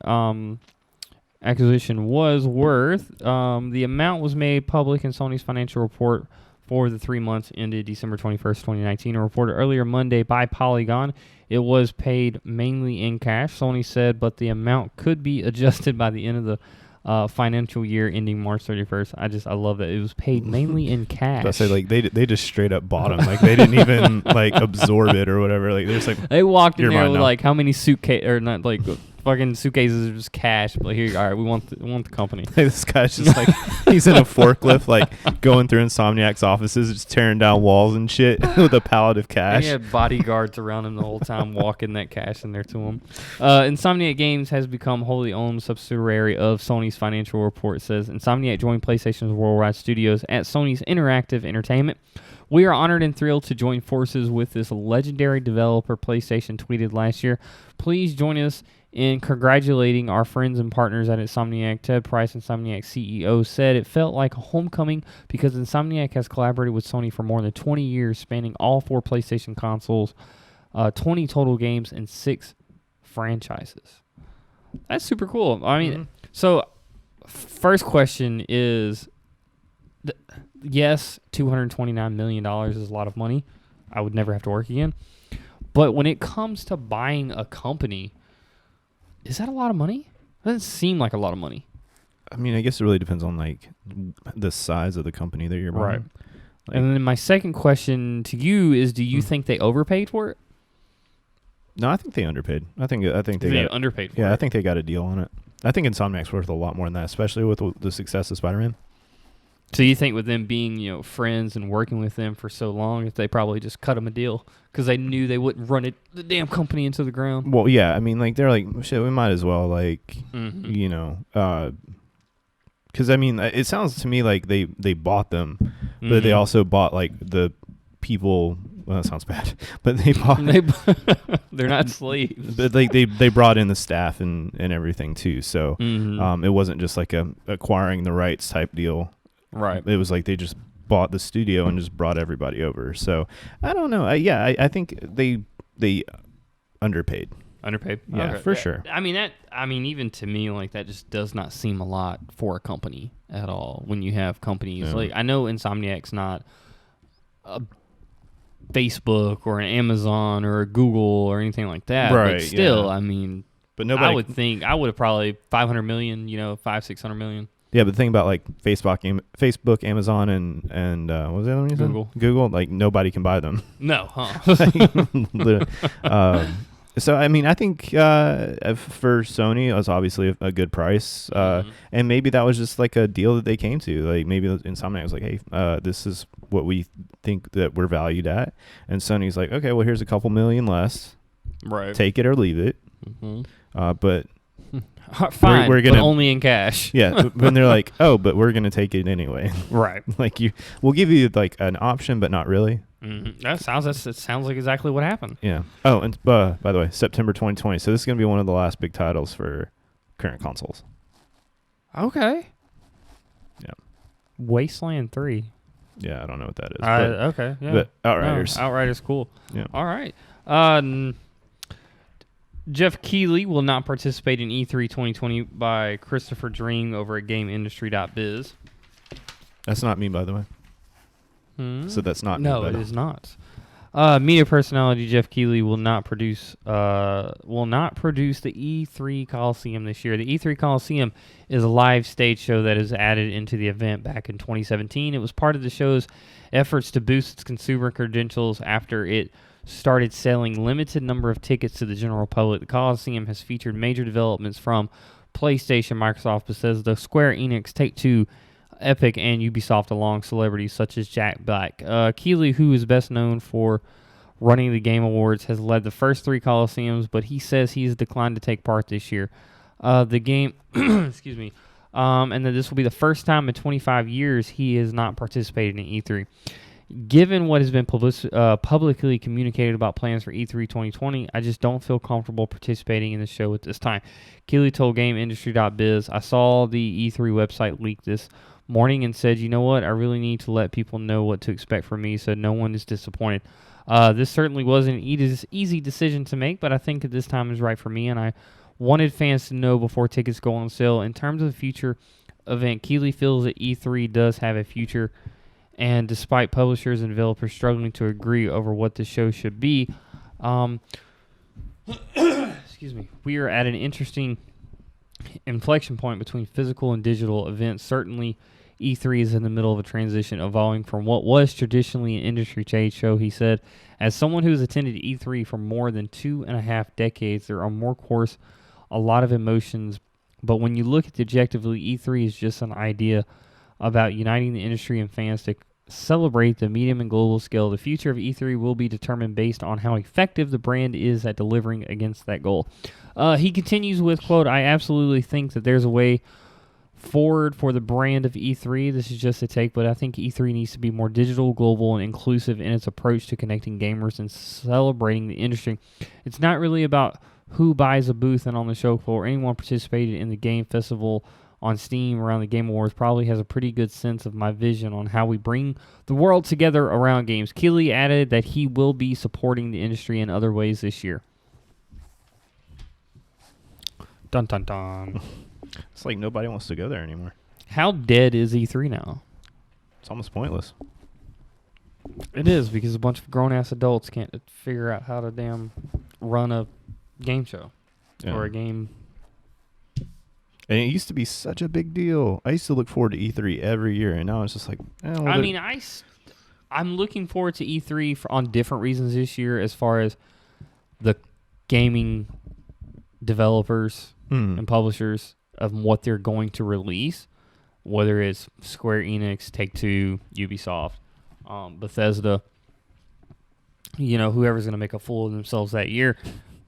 acquisition was worth. The amount was made public in Sony's financial report for the 3 months ended December 21st, 2019, and reported earlier Monday by Polygon. It was paid mainly in cash, Sony said, but the amount could be adjusted by the end of the financial year ending March 31st. I love that it was paid mainly in cash. I say like they just straight up bought them. Like they didn't even like absorb it or whatever. Like they're just like, they walked in there with like how many suitcase or not like fucking suitcases are just cash. But here, all right, we want the company. This guy's just like he's in a forklift, like going through Insomniac's offices, just tearing down walls and shit with a pallet of cash. He had bodyguards around him the whole time, walking that cash in there to him. Insomniac Games has become wholly owned subsidiary of Sony's financial report says. Insomniac joined PlayStation's worldwide studios at Sony's Interactive Entertainment. We are honored and thrilled to join forces with this legendary developer, PlayStation tweeted last year. Please join us in congratulating our friends and partners at Insomniac. Ted Price, Insomniac CEO, said it felt like a homecoming because Insomniac has collaborated with Sony for more than 20 years, spanning all 4 PlayStation consoles, 20 total games, and 6 franchises. That's super cool. I mean, so first question is, yes, $229 million is a lot of money. I would never have to work again. But when it comes to buying a company, is that a lot of money? It doesn't seem like a lot of money. I mean, I guess it really depends on like the size of the company that you're buying. Right. Like, and then my second question to you is, do you think they overpaid for it? No, I think they underpaid. I think they underpaid for it. Yeah, I think they got a deal on it. I think Insomniac's worth a lot more than that, especially with the success of Spider-Man. So you think with them being, friends and working with them for so long, if they probably just cut them a deal because they knew they wouldn't run the damn company into the ground? Well, yeah. I mean, like they're like, shit, we might as well, like, because I mean, it sounds to me like they bought them, but they also bought like the people. Well, that sounds bad, but they bought. They're not slaves. But like they brought in the staff and everything too. So it wasn't just like a acquiring the rights type deal. Right. It was like they just bought the studio and just brought everybody over. So I don't know. I think they underpaid. Underpaid. Yeah, okay. for sure. I mean, even to me, like that just does not seem a lot for a company at all. When you have companies like, I know Insomniac's not a Facebook or an Amazon or a Google or anything like that. Right. But still, yeah. I mean, but nobody. I would have probably 500 million. $500-600 million. Yeah, but the thing about like Facebook, Amazon, and what was the other one you said? Google, like nobody can buy them. No, huh? So I mean, I think for Sony, it was obviously a good price, and maybe that was just like a deal that they came to. Like maybe Insomniac was like, hey, this is what we think that we're valued at, and Sony's like, okay, well here's a couple million less, right? Take it or leave it. But fine, we're gonna but only in cash. Yeah, when they're like, oh, but we're gonna take it anyway. Right. Like we'll give you like an option, but not really. That sounds like exactly what happened. Yeah. Oh, and by the way, September 2020. So this is gonna be one of the last big titles for current consoles. Okay. Yeah. Wasteland 3. Yeah, I don't know what that is. Okay. Yeah. But Outriders. No, Outriders, cool. Yeah. All right. Geoff Keighley will not participate in E3 2020 by Christopher Dring over at GameIndustry.biz. That's not me, by the way. So that's not no, me. it is not. Media personality Geoff Keighley will not produce the E3 Coliseum this year. The E3 Coliseum is a live stage show that is added into the event back in 2017. It was part of the show's efforts to boost its consumer credentials after it started selling limited number of tickets to the general public. The Coliseum has featured major developments from PlayStation, Microsoft, Bethesda, Square Enix, Take-Two, Epic, and Ubisoft, along celebrities such as Jack Black. Keighley, who is best known for running the Game Awards, has led the first 3 Coliseums, but he says he's declined to take part this year. The game, excuse me, and that this will be the first time in 25 years he has not participated in E3. Given what has been publicly communicated about plans for E3 2020, I just don't feel comfortable participating in the show at this time. Keighley told GameIndustry.biz, I saw the E3 website leak this morning and said, you know what, I really need to let people know what to expect from me so no one is disappointed. This certainly wasn't an easy decision to make, but I think at this time is right for me, and I wanted fans to know before tickets go on sale. In terms of the future event, Keighley feels that E3 does have a future, and despite publishers and developers struggling to agree over what the show should be, excuse me, we are at an interesting inflection point between physical and digital events. Certainly, E3 is in the middle of a transition, evolving from what was traditionally an industry trade show, he said. As someone who has attended E3 for more than 2.5 decades, there are more course, a lot of emotions, but when you look at it objectively, E3 is just an idea about uniting the industry and fans to celebrate the medium and global scale. The future of E3 will be determined based on how effective the brand is at delivering against that goal. He continues with, quote, I absolutely think that there's a way forward for the brand of E3. This is just a take, but I think E3 needs to be more digital, global, and inclusive in its approach to connecting gamers and celebrating the industry. It's not really about who buys a booth and on the show floor. Anyone participated in the game festival on Steam around the Game Awards probably has a pretty good sense of my vision on how we bring the world together around games. Keighley added that he will be supporting the industry in other ways this year. Dun dun dun. It's like nobody wants to go there anymore. How dead is E3 now? It's almost pointless. It is, because a bunch of grown-ass adults can't figure out how to damn run a game show or a game. And it used to be such a big deal. I used to look forward to E3 every year, and now it's just like... I'm looking forward to E3 on different reasons this year, as far as the gaming developers and publishers of what they're going to release, whether it's Square Enix, Take-Two, Ubisoft, Bethesda, whoever's going to make a fool of themselves that year.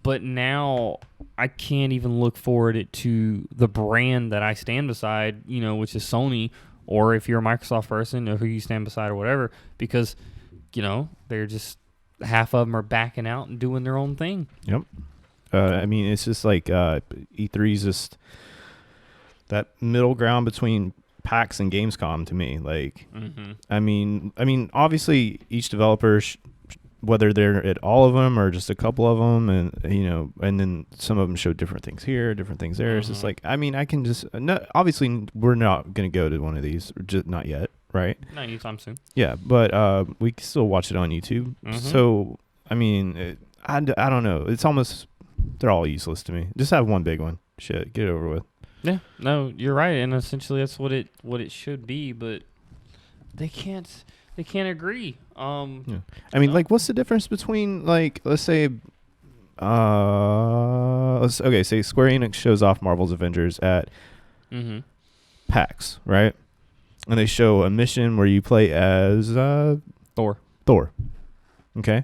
But now I can't even look forward to the brand that I stand beside, which is Sony, or if you're a Microsoft person, or who you stand beside or whatever, because, they're just, half of them are backing out and doing their own thing. Yep. It's just like E3 is just that middle ground between PAX and Gamescom to me. Like, obviously each developer, whether they're at all of them or just a couple of them, and then some of them show different things here, different things there. It's just like, I can just, obviously we're not going to go to one of these, just not yet, right? Not anytime soon. Yeah, but we can still watch it on YouTube. So, I don't know. It's almost, they're all useless to me. Just have one big one. Shit, get it over with. Yeah, no, you're right, and essentially that's what it should be, but they can't agree. Yeah. I mean, like, what's the difference between, like, let's say, say Square Enix shows off Marvel's Avengers at PAX, right? And they show a mission where you play as Thor. Okay.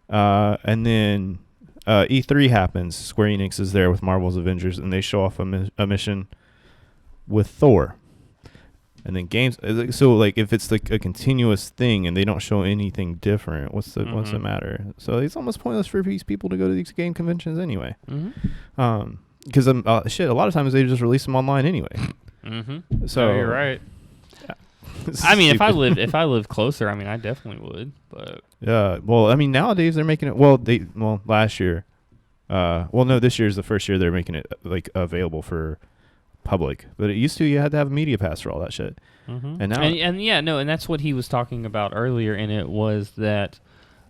And then E3 happens. Square Enix is there with Marvel's Avengers, and they show off a mission with Thor. And then games, so like if it's like a continuous thing and they don't show anything different, what's the matter? So it's almost pointless for these people to go to these game conventions anyway. Because a lot of times they just release them online anyway. So no, you're right. Yeah. I mean, if I lived closer, I mean, I definitely would. But yeah, well, I mean, nowadays they're making it. Last year, this year is the first year they're making it like available for public. But it used to, you had to have a media pass for all that shit. And now, and that's what he was talking about earlier. And it was that,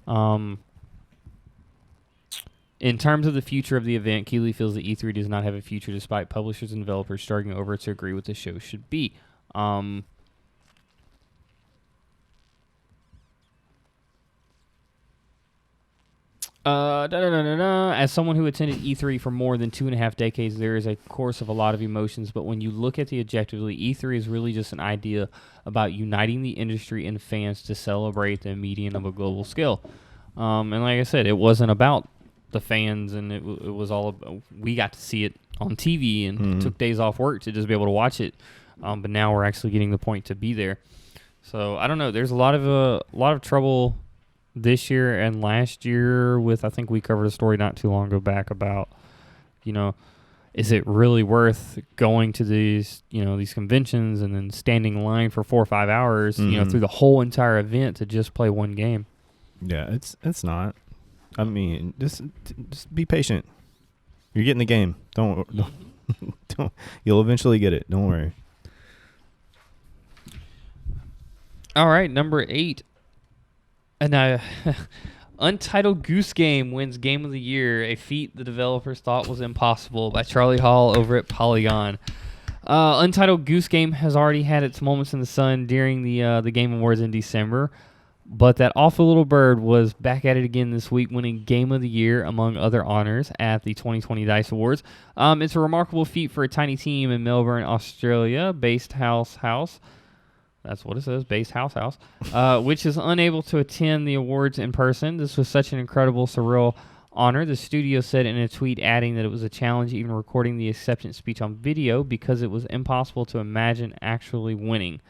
in terms of the future of the event, Keighley feels that E3 does not have a future, despite publishers and developers struggling over to agree what the show should be. As someone who attended E3 for more than 2.5 decades, there is a course of a lot of emotions, but when you look at the objectively, E3 is really just an idea about uniting the industry and fans to celebrate the median of a global scale. And like I said, it wasn't about the fans, and it was all about, we got to see it on TV and took days off work to just be able to watch it. But now we're actually getting the point to be there. So I don't know. There's a lot of trouble this year and last year with, I think we covered a story not too long ago back about, is it really worth going to these conventions and then standing in line for 4 or 5 hours, through the whole entire event to just play one game? Yeah, it's not. I mean, just be patient. You're getting the game. Don't you'll eventually get it. Don't worry. All right, number 8. And Untitled Goose Game wins Game of the Year, a feat the developers thought was impossible, by Charlie Hall over at Polygon. Untitled Goose Game has already had its moments in the sun during the Game Awards in December, but that awful little bird was back at it again this week, winning Game of the Year, among other honors, at the 2020 DICE Awards. It's a remarkable feat for a tiny team in Melbourne, Australia, based House. That's what it says, Base House, which is unable to attend the awards in person. This was such an incredible, surreal honor. The studio said in a tweet, adding that it was a challenge even recording the acceptance speech on video because it was impossible to imagine actually winning.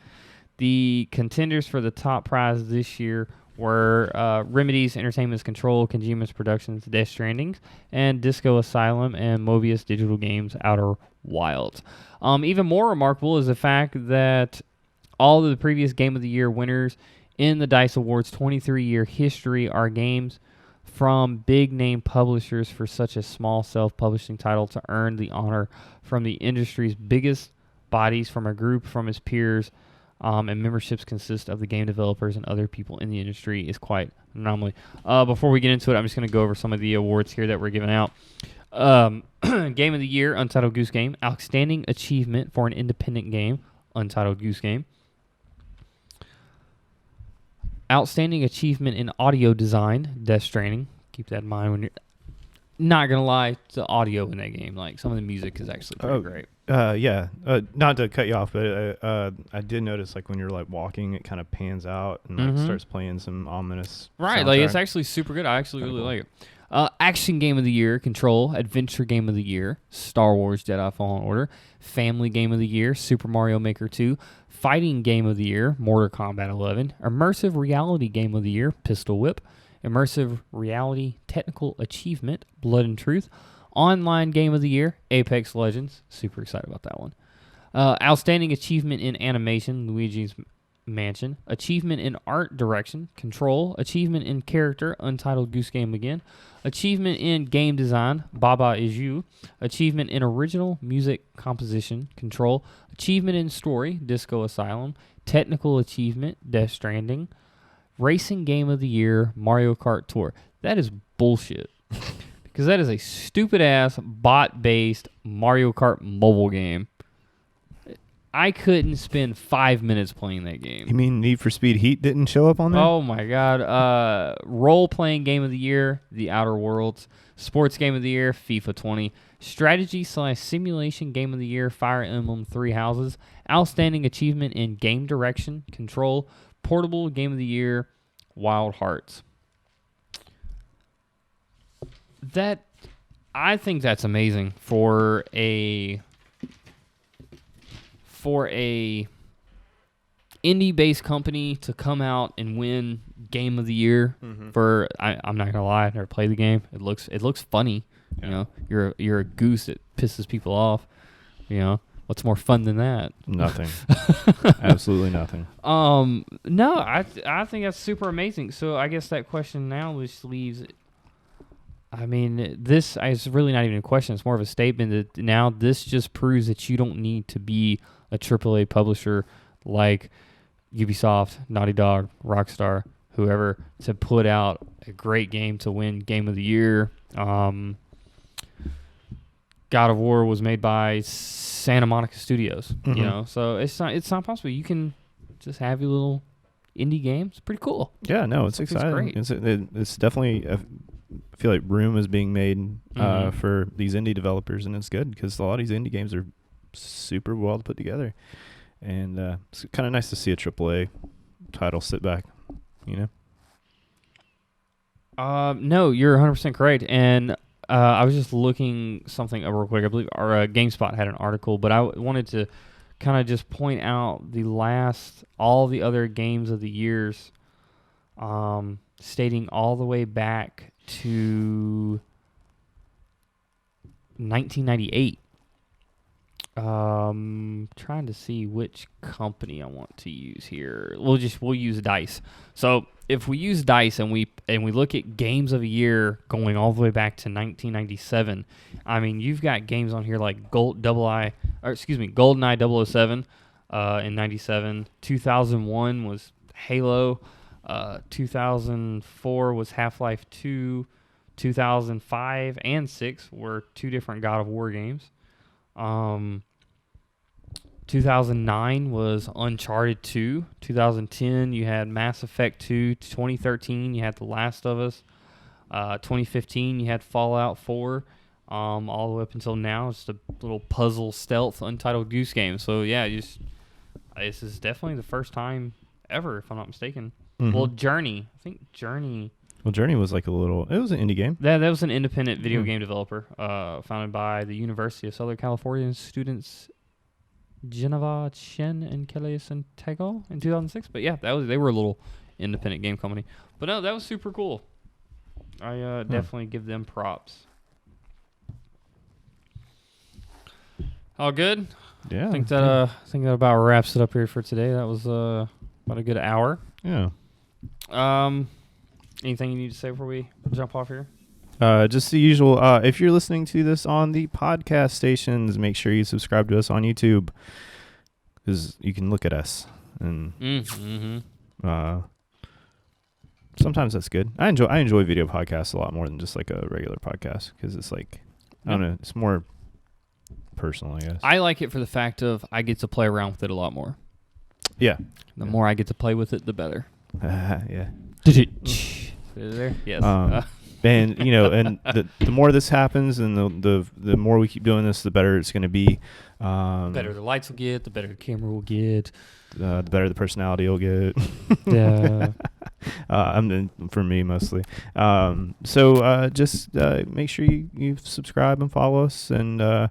The contenders for the top prize this year were Remedy's Entertainment's Control, Kojima's Productions' Death Stranding, and Disco Asylum and Mobius Digital Games' Outer Wilds. Even more remarkable is the fact that all of the previous Game of the Year winners in the DICE Awards 23-year history are games from big-name publishers for such a small self-publishing title to earn the honor from the industry's biggest bodies from a group from its peers, and memberships consist of the game developers and other people in the industry is quite an anomaly. Before we get into it, I'm just going to go over some of the awards here that we're giving out. Game of the Year, Untitled Goose Game. Outstanding Achievement for an Independent Game, Untitled Goose Game. Outstanding Achievement in Audio Design, Death Stranding. Keep that in mind when you're... Not going to lie, the audio in that game, like some of the music is actually pretty great. Yeah. Not to cut you off, but I did notice, like, when you're, like, walking, it kind of pans out and, like, starts playing some ominous Right, soundtrack. like, it's actually super good. I actually really like it. Action Game of the Year, Control. Adventure Game of the Year, Star Wars Jedi Fallen Order. Family Game of the Year, Super Mario Maker 2. Fighting Game of the Year, Mortal Kombat 11. Immersive Reality Game of the Year, Pistol Whip. Immersive Reality Technical Achievement, Blood and Truth. Online Game of the Year, Apex Legends. Super excited about that one. Outstanding Achievement in Animation, Luigi's Mansion. Achievement in Art Direction, Control. Achievement in Character, Untitled Goose Game again. Achievement in Game Design, Baba Is You. Achievement in Original Music Composition, Control. Achievement in Story, Disco Asylum. Technical Achievement, Death Stranding. Racing Game of the Year, Mario Kart Tour. That is bullshit. Because that is a stupid-ass, bot-based Mario Kart mobile game. I couldn't spend 5 minutes playing that game. You mean Need for Speed Heat didn't show up on there? Oh my God. Role-playing game of the year, The Outer Worlds. Sports game of the year, FIFA 20. Strategy/simulation game of the year, Fire Emblem Three Houses. Outstanding achievement in game direction, Control. Portable game of the year, Wild Hearts. I think that's amazing for a indie-based company to come out and win game of the year. For I'm not gonna lie, I never played the game. It looks funny. Yeah. You know, you're a goose that pisses people off. You know, what's more fun than that? Nothing. Absolutely nothing. No, I think that's super amazing. So I guess that question now just leaves. I mean, this is really not even a question. It's more of a statement that now this just proves that you don't need to be a AAA publisher like Ubisoft, Naughty Dog, Rockstar, whoever, to put out a great game to win Game of the Year. God of War was made by Santa Monica Studios, you know, so it's not possible. You can just have your little indie game. It's pretty cool. Yeah, no, it's exciting. It's definitely. I feel like room is being made for these indie developers, and it's good because a lot of these indie games are super well put together, and it's kind of nice to see a AAA title sit back, you know. No, you're 100% correct, and I was just looking something up real quick. I believe our GameSpot had an article, but I wanted to kind of just point out all the other games of the years, stating all the way back to 1998. Trying to see which company I want to use here. We'll use DICE. So if we use DICE and we look at games of a year going all the way back to 1997, I mean, you've got games on here like GoldenEye 007 in 97. 2001 was Halo. 2004 was Half-Life 2. 2005 and 6 were two different God of War games. 2009 was Uncharted 2. 2010 you had Mass Effect 2. 2013 you had The Last of Us. 2015 you had Fallout 4. All the way up until now, it's a little puzzle stealth Untitled Goose game. So yeah, this is definitely the first time ever, if I'm not mistaken. Well, Journey. I think Journey. Well, Journey was like it was an indie game. That was an independent video game developer, founded by the University of Southern California students Geneva Chen and Kelly Santiago in 2006. But yeah, they were a little independent game company. But no, that was super cool. I definitely give them props. All good? Yeah. I think that about wraps it up here for today. That was about a good hour. Yeah. Anything you need to say before we jump off here? Just the usual. If you're listening to this on the podcast stations, make sure you subscribe to us on YouTube, because you can look at us, and sometimes that's good. I enjoy video podcasts a lot more than just like a regular podcast, because it's like, I don't know, it's more personal, I guess. I like it for the fact of I get to play around with it a lot more. Yeah. The more I get to play with it, the better. Yeah. Is it there? Yes. And you know, and the more this happens, and the more we keep doing this, the better it's going to be. The better the lights will get, the better the camera will get, the better the personality will get. Yeah. For me mostly. So just make sure you subscribe and follow us, and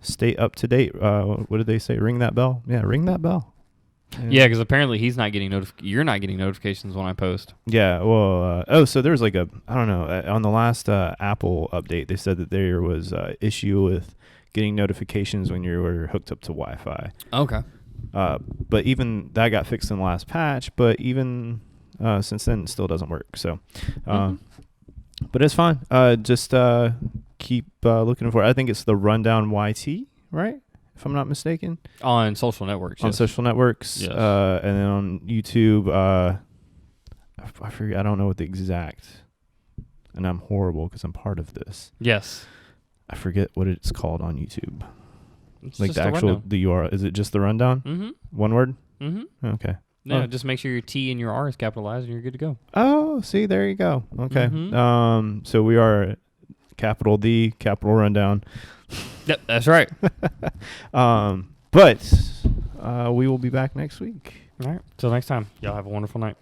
stay up to date. What did they say? Ring that bell. Yeah, ring that bell. Yeah, because apparently you're not getting notifications when I post. Yeah, well, so there was like I don't know, on the last Apple update, they said that there was issue with getting notifications when you were hooked up to Wi-Fi. Okay. But even that got fixed in the last patch, but even since then, it still doesn't work. So, but it's fine. Just keep looking for it. I think it's the Rundown YT, right? If I'm not mistaken. On social networks. On social networks. Yes. And then on YouTube, I forget, I don't know what the exact, and I'm horrible because I'm part of this. Yes. I forget what it's called on YouTube. It's Like just the a actual rundown. the URL. Is it just the rundown? Mm-hmm. One word? Mm-hmm. Okay. Yeah, Oh. just make sure your T and your R is capitalized, and you're good to go. Oh, see, there you go. Okay. Mhm. So we are capital D, capital rundown. Yep, that's right. But we will be back next week. All right. Till next time. Y'all have a wonderful night.